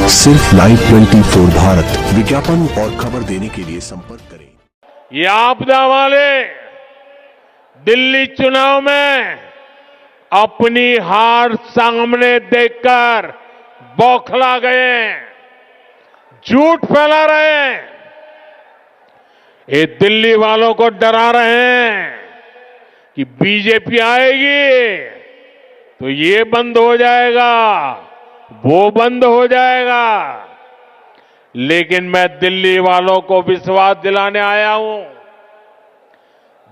सिर्फ लाइव 24 भारत विज्ञापन और खबर देने के लिए संपर्क करें। ये आपदा वाले दिल्ली चुनाव में अपनी हार सामने देखकर बौखला गए, झूठ फैला रहे हैं। ये दिल्ली वालों को डरा रहे हैं कि बीजेपी आएगी तो ये बंद हो जाएगा, वो बंद हो जाएगा। लेकिन मैं दिल्ली वालों को विश्वास दिलाने आया हूं,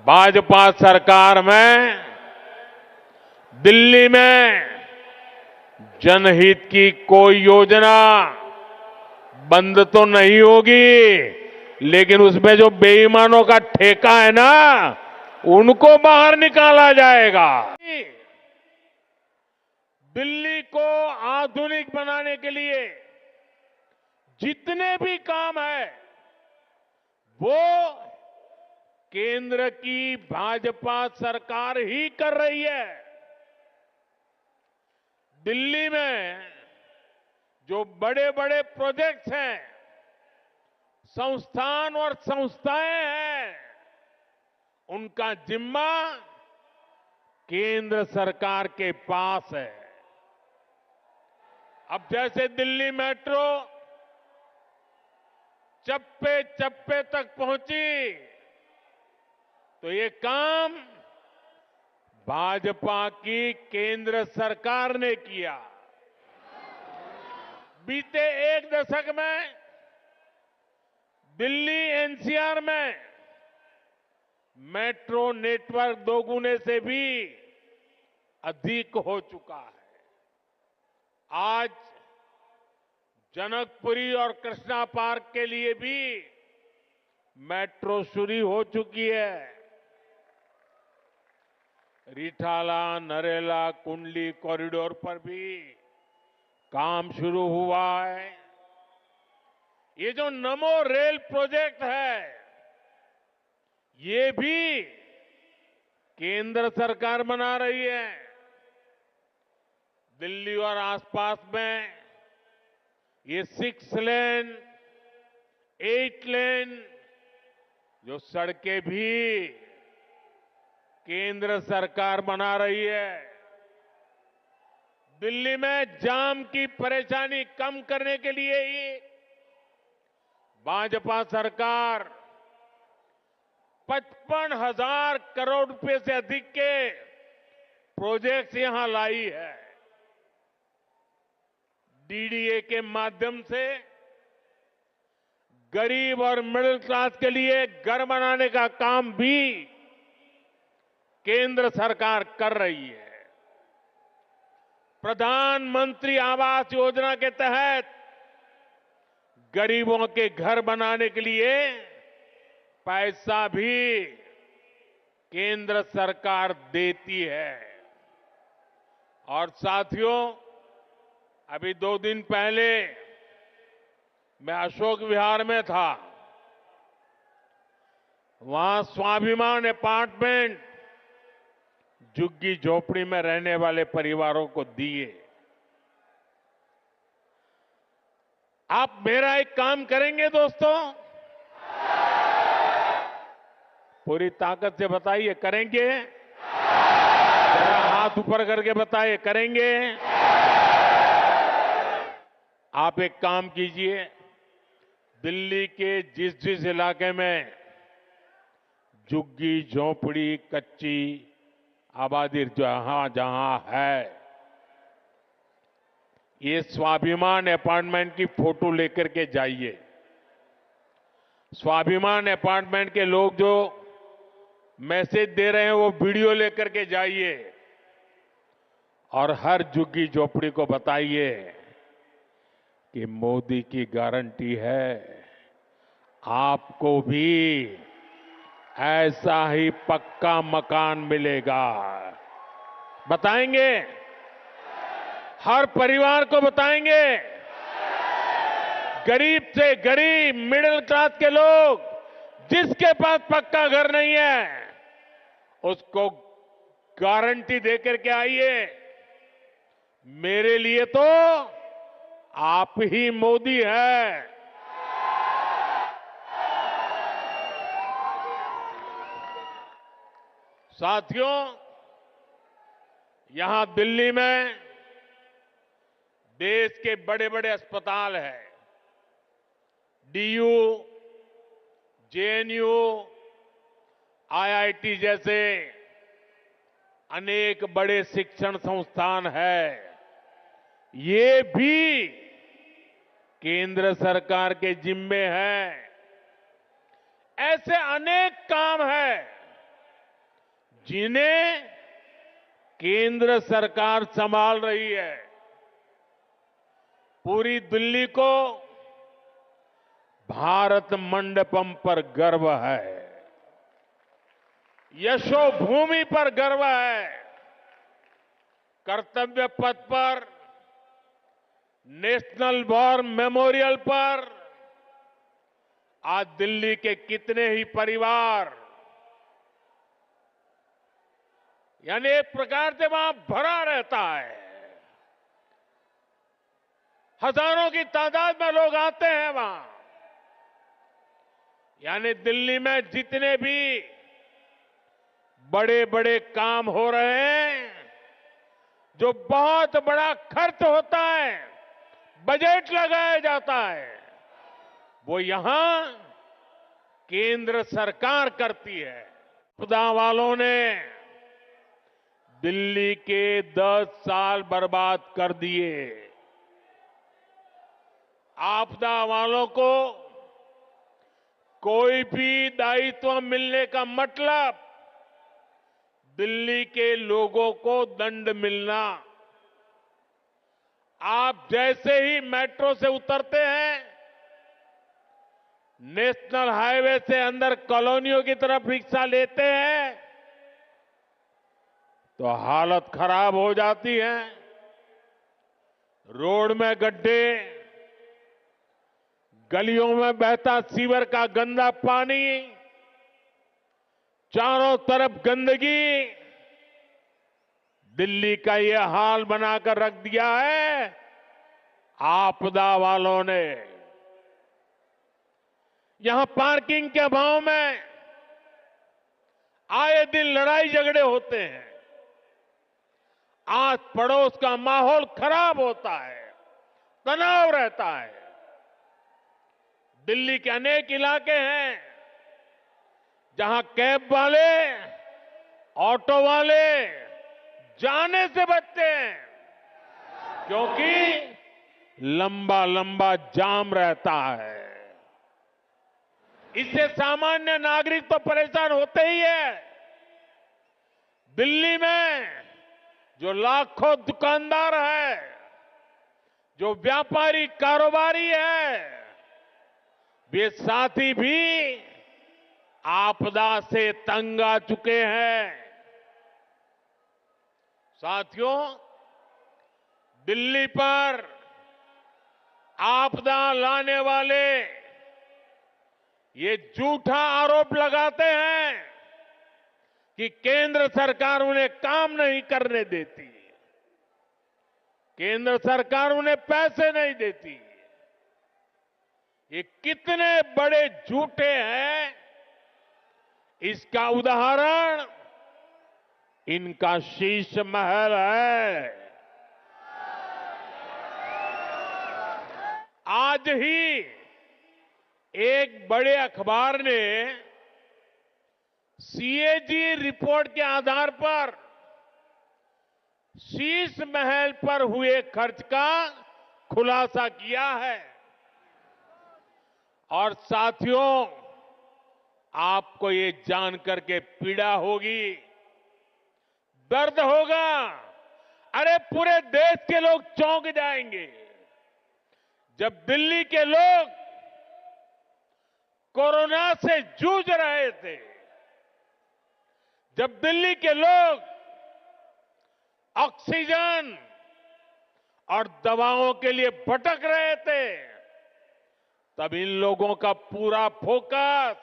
भाजपा सरकार में दिल्ली में जनहित की कोई योजना बंद तो नहीं होगी, लेकिन उसमें जो बेईमानों का ठेका है ना, उनको बाहर निकाला जाएगा। दिल्ली को आधुनिक बनाने के लिए जितने भी काम है वो केंद्र की भाजपा सरकार ही कर रही है। दिल्ली में जो बड़े बड़े प्रोजेक्ट्स हैं, संस्थान और संस्थाएं हैं, उनका जिम्मा केंद्र सरकार के पास है। अब जैसे दिल्ली मेट्रो चप्पे चप्पे तक पहुंची, तो ये काम भाजपा की केंद्र सरकार ने किया। बीते एक दशक में दिल्ली एनसीआर में मेट्रो नेटवर्क दोगुने से भी अधिक हो चुका है। आज जनकपुरी और कृष्णा पार्क के लिए भी मेट्रो शुरू हो चुकी है। रिठाला, नरेला, कुंडली कॉरिडोर पर भी काम शुरू हुआ है। ये जो नमो रेल प्रोजेक्ट है, ये भी केंद्र सरकार बना रही है। दिल्ली और आसपास में ये 6 लेन, 8 लेन जो सड़कें भी केंद्र सरकार बना रही है। दिल्ली में जाम की परेशानी कम करने के लिए ही भाजपा सरकार 55,000 करोड़ रुपए से अधिक के प्रोजेक्ट्स यहां लाई है। डीडीए के माध्यम से गरीब और मिडिल क्लास के लिए घर बनाने का काम भी केंद्र सरकार कर रही है। प्रधानमंत्री आवास योजना के तहत गरीबों के घर बनाने के लिए पैसा भी केंद्र सरकार देती है। और साथियों, अभी 2 दिन पहले मैं अशोक विहार में था। वहां स्वाभिमान अपार्टमेंट झुग्गी झोपड़ी में रहने वाले परिवारों को दिए। आप मेरा एक काम करेंगे दोस्तों? पूरी ताकत से बताइए, करेंगे? जरा हाथ ऊपर करके बताइए, करेंगे? आप एक काम कीजिए, दिल्ली के जिस जिस इलाके में झुग्गी झोपड़ी कच्ची आबादी जहां जहां है, ये स्वाभिमान अपार्टमेंट की फोटो लेकर के जाइए। स्वाभिमान अपार्टमेंट के लोग जो मैसेज दे रहे हैं वो वीडियो लेकर के जाइए और हर झुग्गी झोपड़ी को बताइए कि मोदी की गारंटी है, आपको भी ऐसा ही पक्का मकान मिलेगा। बताएंगे? हर परिवार को बताएंगे। गरीब से गरीब मिडिल क्लास के लोग जिसके पास पक्का घर नहीं है, उसको गारंटी देकर के आइए। मेरे लिए तो आप ही मोदी है। साथियों, यहां दिल्ली में देश के बड़े बड़े अस्पताल हैं। डीयू, जेएनयू, आईआईटी जैसे अनेक बड़े शिक्षण संस्थान हैं। ये भी केंद्र सरकार के जिम्मे हैं। ऐसे अनेक काम हैं जिन्हें केंद्र सरकार संभाल रही है। पूरी दिल्ली को भारत मंडपम पर गर्व है, यशोभूमि पर गर्व है। कर्तव्य पथ पर, नेशनल वॉर मेमोरियल पर आज दिल्ली के कितने ही परिवार, यानी एक प्रकार से वहां भरा रहता है। हजारों की तादाद में लोग आते हैं वहां। यानी दिल्ली में जितने भी बड़े बड़े काम हो रहे हैं, जो बहुत बड़ा खर्च होता है, बजट लगाया जाता है, वो यहां केंद्र सरकार करती है। आपदा वालों ने दिल्ली के 10 साल बर्बाद कर दिए। आपदा वालों को कोई भी दायित्व मिलने का मतलब दिल्ली के लोगों को दंड मिलना। आप जैसे ही मेट्रो से उतरते हैं, नेशनल हाईवे से अंदर कॉलोनियों की तरफ रिक्शा लेते हैं, तो हालत खराब हो जाती है। रोड में गड्ढे, गलियों में बहता सीवर का गंदा पानी, चारों तरफ गंदगी, दिल्ली का ये हाल बनाकर रख दिया है आपदा वालों ने। यहां पार्किंग के अभाव में आए दिन लड़ाई झगड़े होते हैं। आस पड़ोस का माहौल खराब होता है, तनाव रहता है। दिल्ली के अनेक इलाके हैं जहां कैब वाले, ऑटो वाले जाने से बचते हैं, क्योंकि लंबा लंबा जाम रहता है। इससे सामान्य नागरिक तो परेशान होते ही है। दिल्ली में जो लाखों दुकानदार है, जो व्यापारी कारोबारी है, वे साथी भी आपदा से तंग आ चुके हैं। साथियों, दिल्ली पर आपदा लाने वाले ये झूठा आरोप लगाते हैं कि केंद्र सरकार उन्हें काम नहीं करने देती, केंद्र सरकार उन्हें पैसे नहीं देती। ये कितने बड़े झूठे हैं, इसका उदाहरण इनका शीश महल है। आज ही एक बड़े अखबार ने सीएजी रिपोर्ट के आधार पर शीश महल पर हुए खर्च का खुलासा किया है। और साथियों, आपको ये जानकर के पीड़ा होगी, दर्द होगा। अरे पूरे देश के लोग चौंक जाएंगे जब दिल्ली के लोग कोरोना से जूझ रहे थे, जब दिल्ली के लोग ऑक्सीजन और दवाओं के लिए भटक रहे थे, तब इन लोगों का पूरा फोकस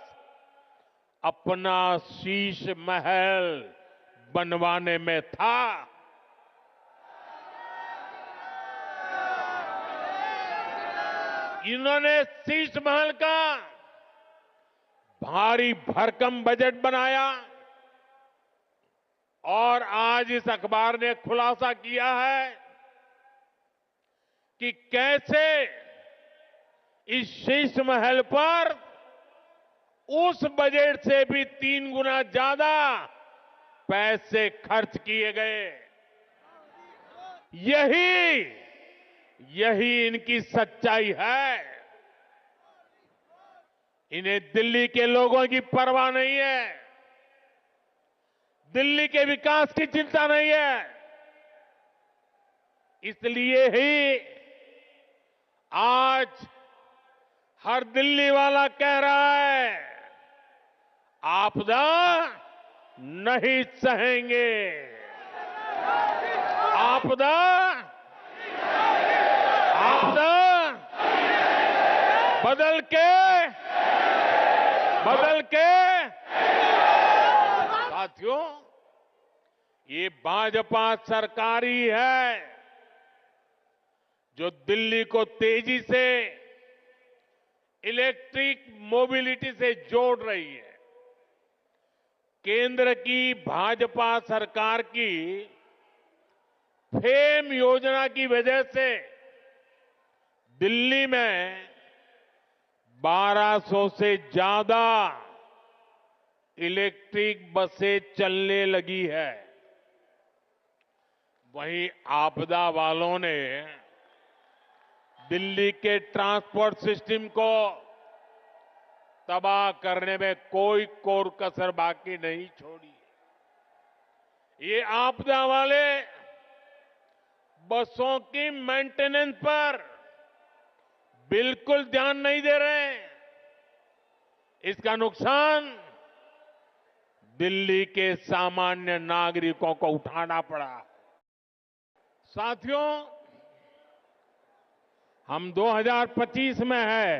अपना शीश महल बनवाने में था। इन्होंने शीश महल का भारी भरकम बजट बनाया और आज इस अखबार ने खुलासा किया है कि कैसे इस शीश महल पर उस बजट से भी 3 गुना ज्यादा पैसे खर्च किए गए। यही इनकी सच्चाई है। इन्हें दिल्ली के लोगों की परवाह नहीं है, दिल्ली के विकास की चिंता नहीं है। इसलिए ही आज हर दिल्ली वाला कह रहा है, आपदा नहीं सहेंगे, आपदा बदल के साथियों, ये भाजपा सरकार ही है जो दिल्ली को तेजी से इलेक्ट्रिक मोबिलिटी से जोड़ रही है। केंद्र की भाजपा सरकार की फेम योजना की वजह से दिल्ली में 1200 से ज्यादा इलेक्ट्रिक बसें चलने लगी है। वहीं आपदा वालों ने दिल्ली के ट्रांसपोर्ट सिस्टम को तबाह करने में कोई कोर कसर बाकी नहीं छोड़ी। ये आपदा वाले बसों की मेंटेनेंस पर बिल्कुल ध्यान नहीं दे रहे हैं। इसका नुकसान दिल्ली के सामान्य नागरिकों को उठाना पड़ा। साथियों, हम 2025 में है।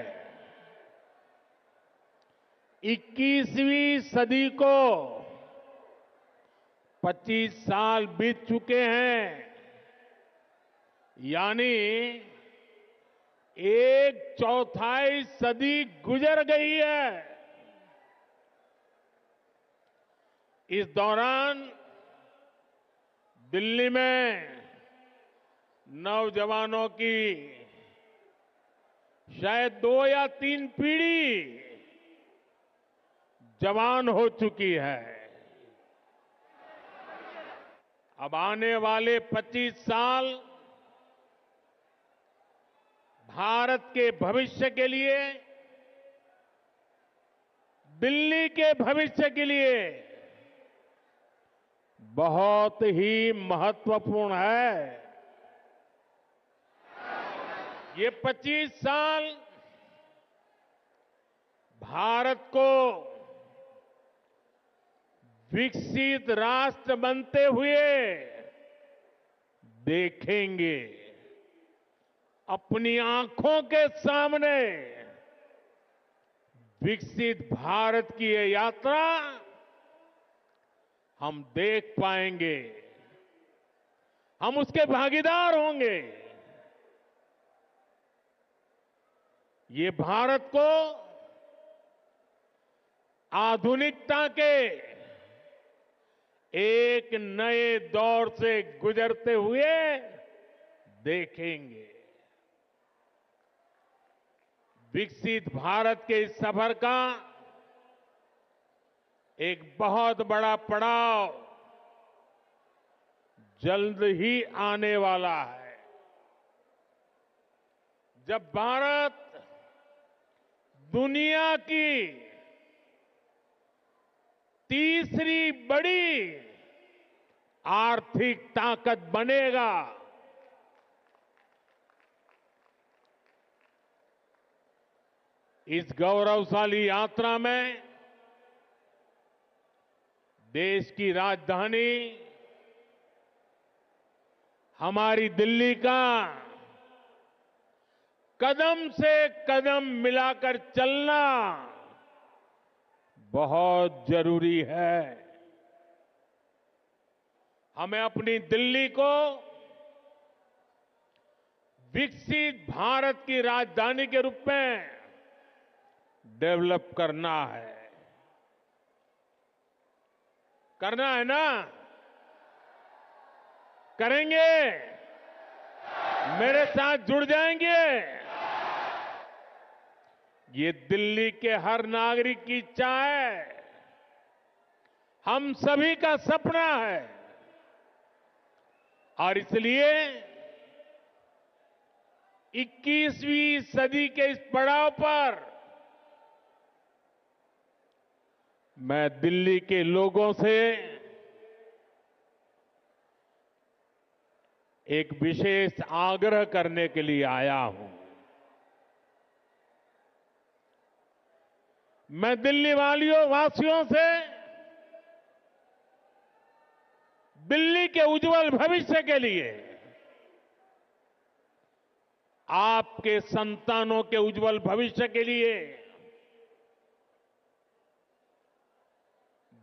21वीं सदी को 25 साल बीत चुके हैं, यानी 1/4 सदी गुजर गई है। इस दौरान दिल्ली में नौजवानों की शायद 2 या 3 पीढ़ी जवान हो चुकी है। अब आने वाले 25 साल भारत के भविष्य के लिए, दिल्ली के भविष्य के लिए बहुत ही महत्वपूर्ण है। ये 25 साल भारत को विकसित राष्ट्र बनते हुए देखेंगे। अपनी आंखों के सामने विकसित भारत की ये यात्रा हम देख पाएंगे, हम उसके भागीदार होंगे। ये भारत को आधुनिकता के एक नए दौर से गुजरते हुए देखेंगे। विकसित भारत के इस सफर का एक बहुत बड़ा पड़ाव जल्द ही आने वाला है, जब भारत दुनिया की तीसरी बड़ी आर्थिक ताकत बनेगा। इस गौरवशाली यात्रा में देश की राजधानी हमारी दिल्ली का कदम से कदम मिलाकर चलना बहुत जरूरी है। हमें अपनी दिल्ली को विकसित भारत की राजधानी के रूप में डेवलप करना है ना? करेंगे? मेरे साथ जुड़ जाएंगे? ये दिल्ली के हर नागरिक की इच्छा है, हम सभी का सपना है। और इसलिए 21वीं सदी के इस पड़ाव पर मैं दिल्ली के लोगों से एक विशेष आग्रह करने के लिए आया हूं। मैं दिल्ली वासियों से दिल्ली के उज्जवल भविष्य के लिए, आपके संतानों के उज्जवल भविष्य के लिए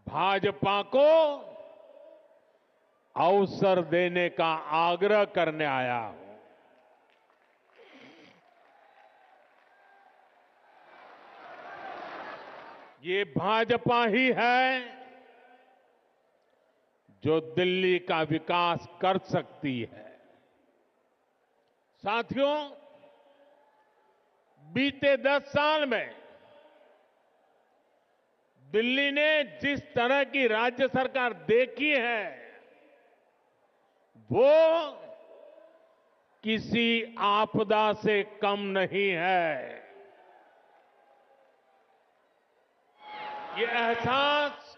भाजपा को अवसर देने का आग्रह करने आया हूं। ये भाजपा ही है जो दिल्ली का विकास कर सकती है। साथियों, बीते 10 साल में दिल्ली ने जिस तरह की राज्य सरकार देखी है, वो किसी आपदा से कम नहीं है। ये एहसास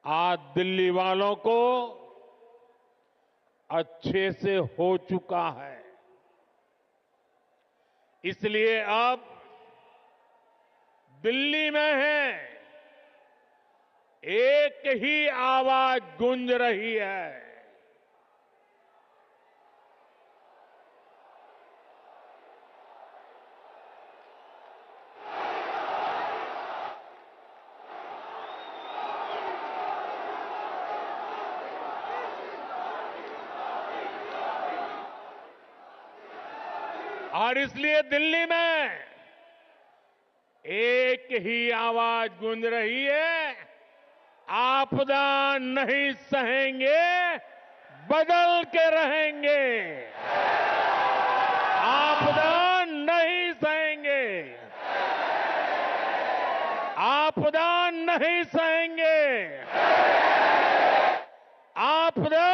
आज दिल्ली वालों को अच्छे से हो चुका है। इसलिए अब दिल्ली में है एक ही आवाज गूंज रही है। और इसलिए दिल्ली में एक ही आवाज गूंज रही है, आपदा नहीं सहेंगे, बदल के रहेंगे। आपदा नहीं सहेंगे, आपदा नहीं सहेंगे, आपदा।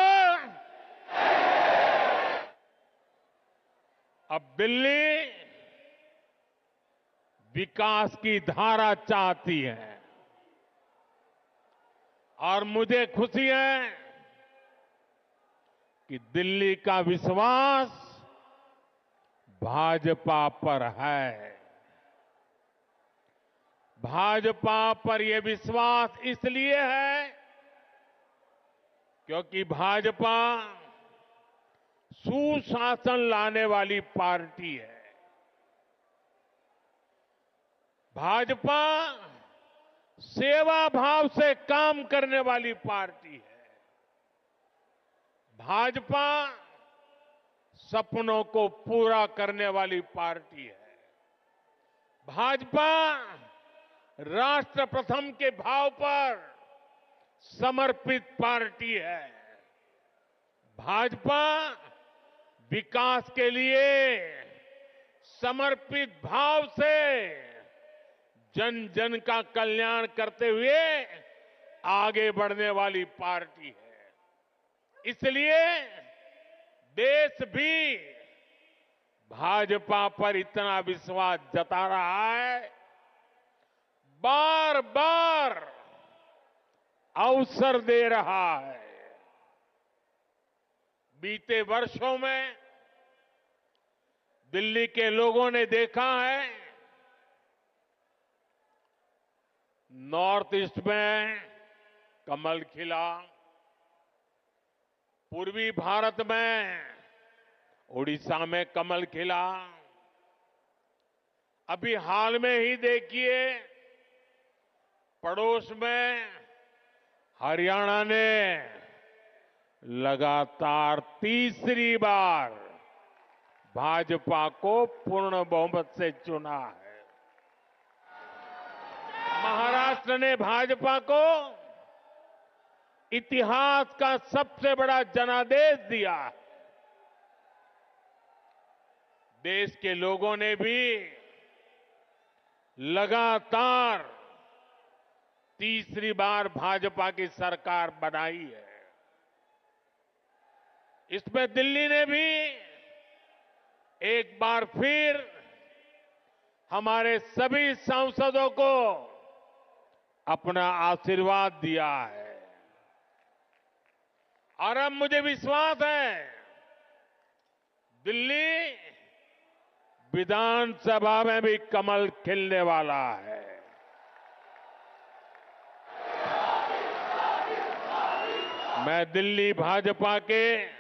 अब दिल्ली विकास की धारा चाहती है और मुझे खुशी है कि दिल्ली का विश्वास भाजपा पर है। भाजपा पर यह विश्वास इसलिए है क्योंकि भाजपा सुशासन लाने वाली पार्टी है। भाजपा सेवा भाव से काम करने वाली पार्टी है। भाजपा सपनों को पूरा करने वाली पार्टी है। भाजपा राष्ट्र प्रथम के भाव पर समर्पित पार्टी है। भाजपा विकास के लिए समर्पित भाव से जन जन का कल्याण करते हुए आगे बढ़ने वाली पार्टी है। इसलिए देश भी भाजपा पर इतना विश्वास जता रहा है, बार बार अवसर दे रहा है। बीते वर्षों में दिल्ली के लोगों ने देखा है, नॉर्थ ईस्ट में कमल खिला, पूर्वी भारत में उड़ीसा में कमल खिला। अभी हाल में ही देखिए, पड़ोस में हरियाणा ने लगातार तीसरी बार भाजपा को पूर्ण बहुमत से चुना है। महाराष्ट्र ने भाजपा को इतिहास का सबसे बड़ा जनादेश दिया है। देश के लोगों ने भी लगातार तीसरी बार भाजपा की सरकार बनाई है। इसमें दिल्ली ने भी एक बार फिर हमारे सभी सांसदों को अपना आशीर्वाद दिया है और अब मुझे विश्वास है दिल्ली विधानसभा में भी कमल खिलने वाला है। मैं दिल्ली भाजपा के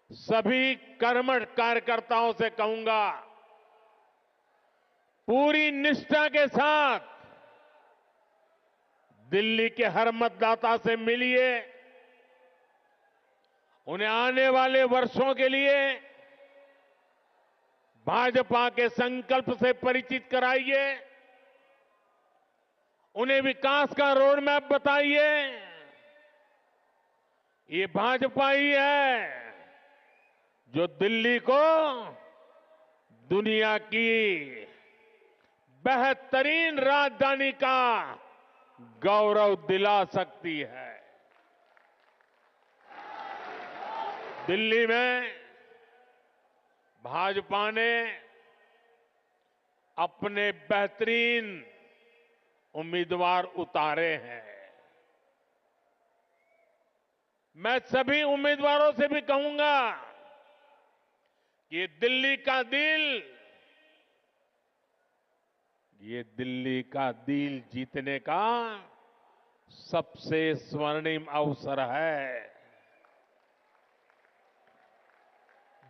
सभी कर्मठ कार्यकर्ताओं से कहूंगा, पूरी निष्ठा के साथ दिल्ली के हर मतदाता से मिलिए, उन्हें आने वाले वर्षों के लिए भाजपा के संकल्प से परिचित कराइए, उन्हें विकास का रोड मैप बताइए। ये भाजपा ही है जो दिल्ली को दुनिया की बेहतरीन राजधानी का गौरव दिला सकती है। दिल्ली में भाजपा ने अपने बेहतरीन उम्मीदवार उतारे हैं। मैं सभी उम्मीदवारों से भी कहूंगा कि ये दिल्ली का दिल जीतने का सबसे स्वर्णिम अवसर है।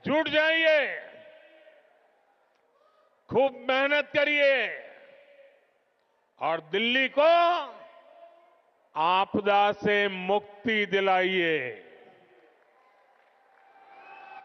जुट जाइए, खूब मेहनत करिए और दिल्ली को आपदा से मुक्ति दिलाइए।